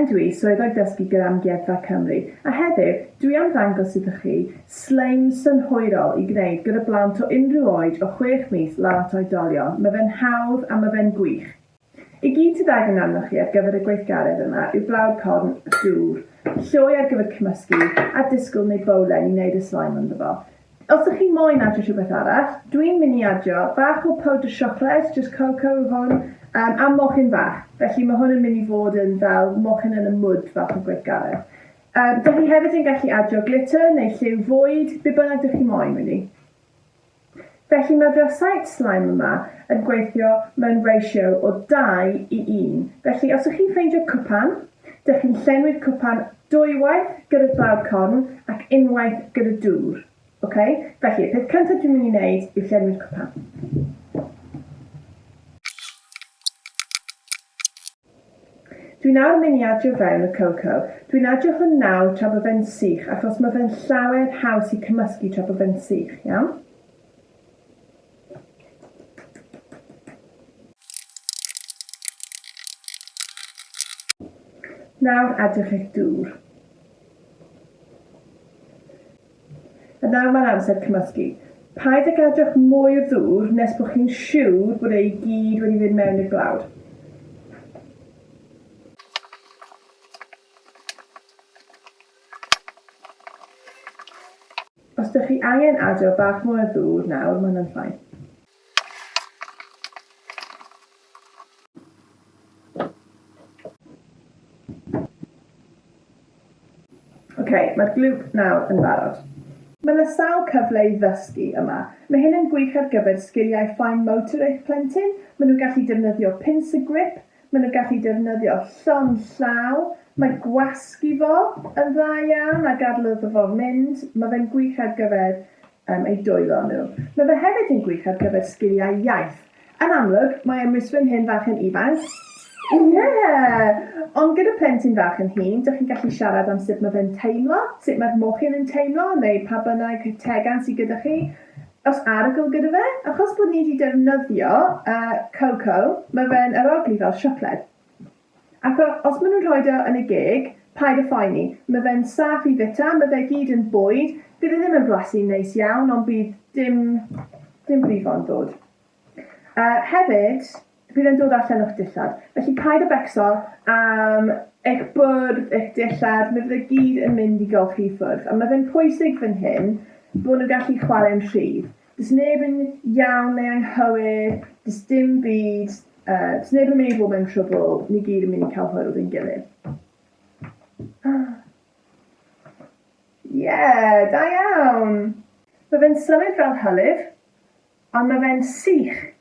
Dwi swyddog dysgu gyda Amgueddfa Cymru, a heddiw dwi am ddangos iddo chi Sleim synhwyraidd i gwneud gyda blant o unrhyw oed o 6 mis lan at oedolion. Mae fe'n hawdd a mae fe'n gwych. I gyd sydd angen arnoch chi ar gyfer y gweithgareddau yma yw blawd corn dŵr, llwy ar gyfer cymysgu a disgwyl neu bowlen i wneud y slime ynddo fo. Os ydych chi moyn adio rhywbeth arall, dwi'n mynd i adio bach o powdr siocled, just cocoa yw hwn, a mochyn bach. Felly mae hwn yn mynd i fod yn fel mochyn yn y mwd fath o gweithgaredd. Dych chi hefyd yn gallu adio glitter neu lliw fwyd, be bynnag dych chi moyn wedi. Felly mae'r drysau slime yma yn gweithio mewn ratio o 2 i 1. Felly os ydych chi'n ffeindio cwpan, dych chi'n llenwi'r cwpan dwywaith gyda blawd corn ac unwaith gyda dŵr. Okay? Felly, peth cyntaf dwi'n mynd i wneud yw llenwi'r cwpan. Dwi'n nawr mynd i adio fewn y cocoa. Dwi'n adio hwn nawr tra bod fe'n sych, achos mae fe'n llawer haws i cymysgu tra bod fe'n sych, iawn? Nawr adiwch eich dŵr. A nawr mae'n amser cymysgu. Paid ag adiwch mwy o ddŵr nes bod chi'n siŵr bod ei gyd wedi fynd mewn i'r blawd. Os ydych chi angen adio bach mwy o ddŵr nawr, mae hwnna'n ffain. Mae'r glŵp nawr yn barod. Mae yna sawl cyfle i ddysgu yma. Mae hyn yn gwych ar gyfer sgiliau fine motor eich plentyn. Maen nhw'n gallu defnyddio pins y grip. Maen nhw'n gallu defnyddio llon llaw. Mae gwasgu fo yn dda iawn a gadael iddo fo mynd. Mae fe'n gwych ar gyfer ei dwylo nhw. Mae fe hefyd yn gwych ar gyfer sgiliau iaith. Yn amlwg, mae ymwysfyn hyn fach yn ifanc. Ond gyda plentyn fach yn hyn, dych chi'n gallu siarad am sut mae fe'n teimlo, sut mae'r mochyn yn teimlo, neu pa bynnag tegan sydd gyda chi. Os arogl gyda fe, achos bod ni wedi defnyddio cocoa, mae fe'n arogli fel siocled. Ac os maen nhw'n rhoi o yn y gig, paid y phoeni. Mae fe'n saff i fita, mae fe gyd yn bwyd. Bydd e ddim yn blasu'n neis iawn, ond bydd dim brifo'n dod. Hefyd, bydd e'n dod allan o'ch dillad. Felly paid y becso am eich bwrdd, eich dillad, mae fe gyd yn mynd i golchi ffwrdd. A mae fe'n pwysig fan hyn bod nhw'n gallu chwarae'n rhydd. Does neb yn iawn neu anghywir, does dim byd, does neb yn mynd i fod mewn trwbl, ni gyd yn mynd i cael hwyl yn gilydd. Da iawn! Mae fe'n symud fel hylif, ond mae fe'n sych